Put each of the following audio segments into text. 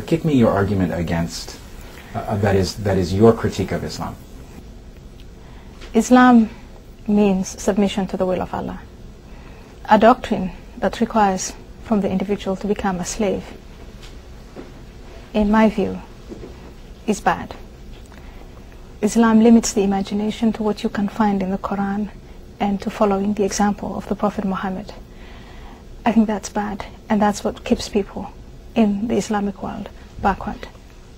Give me your argument against, that is your critique of Islam. Islam means submission to the will of Allah. A doctrine that requires from the individual to become a slave, in my view, is bad. Islam limits the imagination to what you can find in the Quran and to following the example of the Prophet Muhammad. I think that's bad, and that's what keeps people in the Islamic world backward.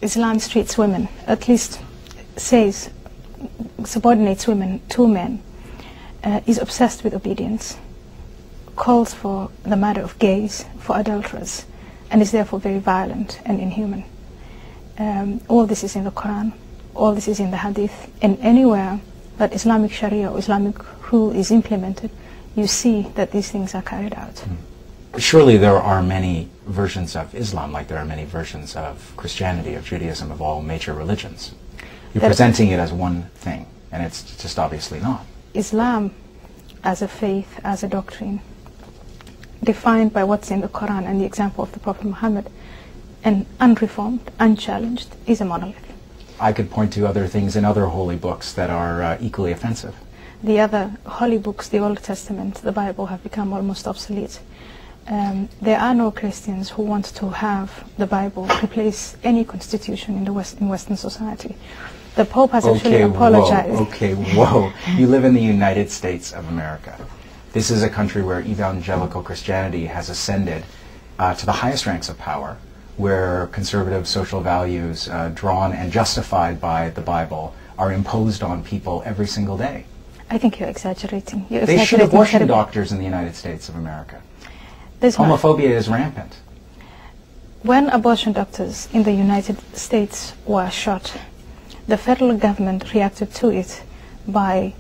Islam treats women, at least says, subordinates women to men, is obsessed with obedience, calls for the matter of gays for adulterers, and is therefore very violent and inhuman. All this is in the Quran, all this is in the Hadith, and anywhere that Islamic Sharia or Islamic rule is implemented, you see that these things are carried out. Surely there are many versions of Islam, like there are many versions of Christianity, of Judaism, of all major religions. You're presenting it as one thing, and it's just obviously not. Islam as a faith, as a doctrine, defined by what's in the Quran and the example of the Prophet Muhammad, and unreformed, unchallenged, is a monolith. I could point to other things in other holy books that are equally offensive. The other holy books, the Old Testament, the Bible, have become almost obsolete. There are no Christians who want to have the Bible replace any constitution in Western society. The Pope has actually apologized. Whoa. You live in the United States of America. This is a country where evangelical Christianity has ascended to the highest ranks of power, where conservative social values drawn and justified by the Bible are imposed on people every single day. I think you're exaggerating. They should abortion doctors in the United States of America. Homophobia is rampant. When abortion doctors in the United States were shot, the federal government reacted to it by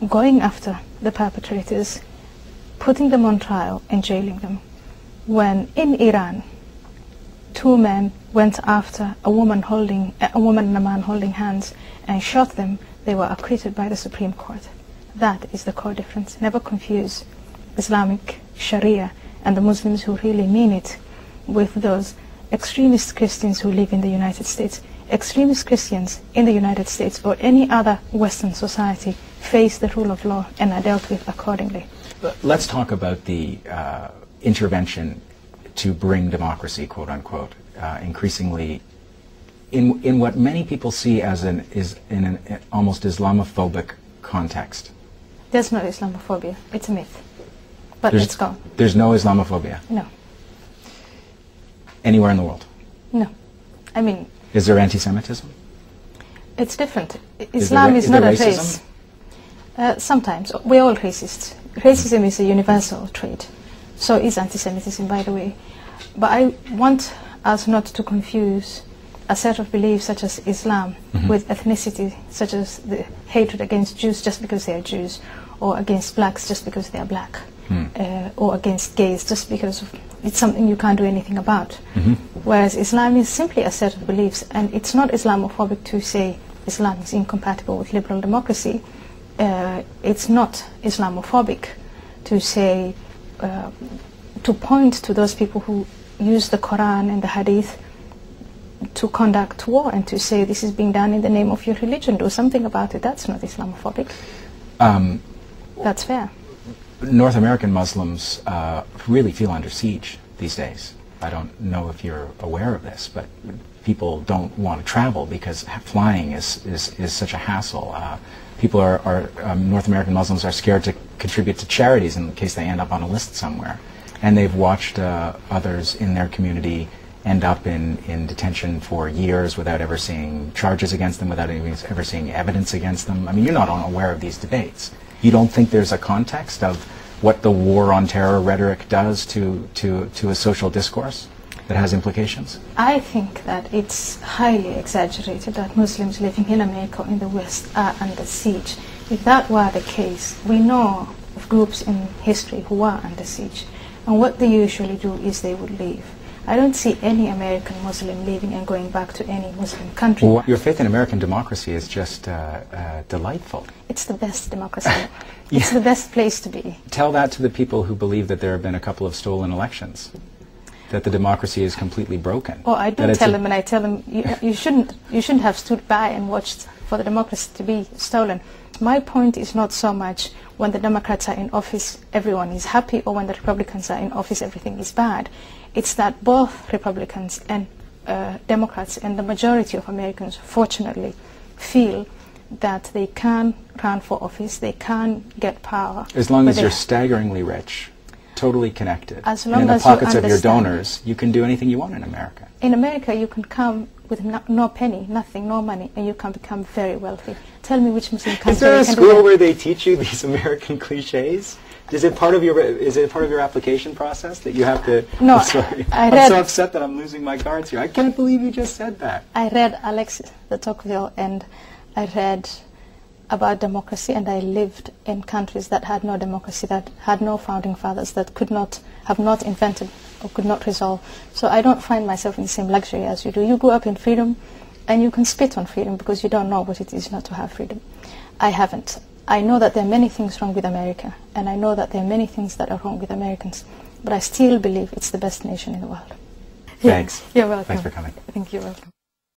going after the perpetrators, putting them on trial and jailing them. When in Iran, two men went after a woman and a man holding hands and shot them, they were acquitted by the Supreme Court. That is the core difference. Never confuse Islamic Sharia and the Muslims who really mean it with those extremist Christians who live in the United States. Extremist Christians in the United States or any other Western society face the rule of law and are dealt with accordingly. Let's talk about the intervention to bring democracy, quote unquote, increasingly in what many people see as in an almost Islamophobic context. There's no Islamophobia. It's a myth. But it's gone. There's no Islamophobia? No. Anywhere in the world? No. I mean... Is there anti-Semitism? It's different. Islam is not a race. Sometimes. We're all racists. Racism is a universal trait. So is anti-Semitism, by the way. But I want us not to confuse a set of beliefs such as Islam with ethnicity, such as the hatred against Jews just because they are Jews, or against blacks just because they are black, or against gays just because it's something you can't do anything about. Whereas Islam is simply a set of beliefs, and it's not Islamophobic to say Islam is incompatible with liberal democracy. It's not Islamophobic to say, to point to those people who use the Quran and the Hadith to conduct war and to say this is being done in the name of your religion. Do something about it. That's not Islamophobic. That's fair. North American Muslims really feel under siege these days. I don't know if you're aware of this, but people don't want to travel because flying is such a hassle. People North American Muslims are scared to contribute to charities in case they end up on a list somewhere. And they've watched others in their community end up in detention for years without ever seeing charges against them, without ever seeing evidence against them. I mean, you're not unaware of these debates. You don't think there's a context of what the war on terror rhetoric does to a social discourse that has implications? I think that it's highly exaggerated that Muslims living in America or in the West are under siege. If that were the case, we know of groups in history who are under siege. And what they usually do is they would leave. I don't see any American Muslim leaving and going back to any Muslim country. Well, your faith in American democracy is just delightful. It's the best democracy. It's the best place to be. Tell that to the people who believe that there have been a couple of stolen elections. that the democracy is completely broken. Oh, I do tell them, and I tell them, you shouldn't have stood by and watched for the democracy to be stolen. My point is not so much when the Democrats are in office, everyone is happy, or when the Republicans are in office, everything is bad. It's that both Republicans and Democrats and the majority of Americans, fortunately, feel that they can run for office, they can get power. As long as you're staggeringly rich, totally connected, as long and in as the pockets of your donors, you can do anything you want in America. In America, you can come with no penny, nothing, no money, and you can become very wealthy. Tell me which Muslim country. Is there a school where they teach you these American cliches? Is it part of your application process that you have to? No, I'm sorry. I'm so upset that I'm losing my cards here. I can't believe you just said that. I read Alexis de Tocqueville, and I read about democracy, and I lived in countries that had no democracy, that had no founding fathers, that have not invented or could not resolve. So I don't find myself in the same luxury as you do. You grew up in freedom, and you can spit on freedom because you don't know what it is not to have freedom. I haven't. I know that there are many things wrong with America, and I know that there are many things that are wrong with Americans, but I still believe it's the best nation in the world. Thanks. You're welcome. Thanks for coming. Thank you. Welcome.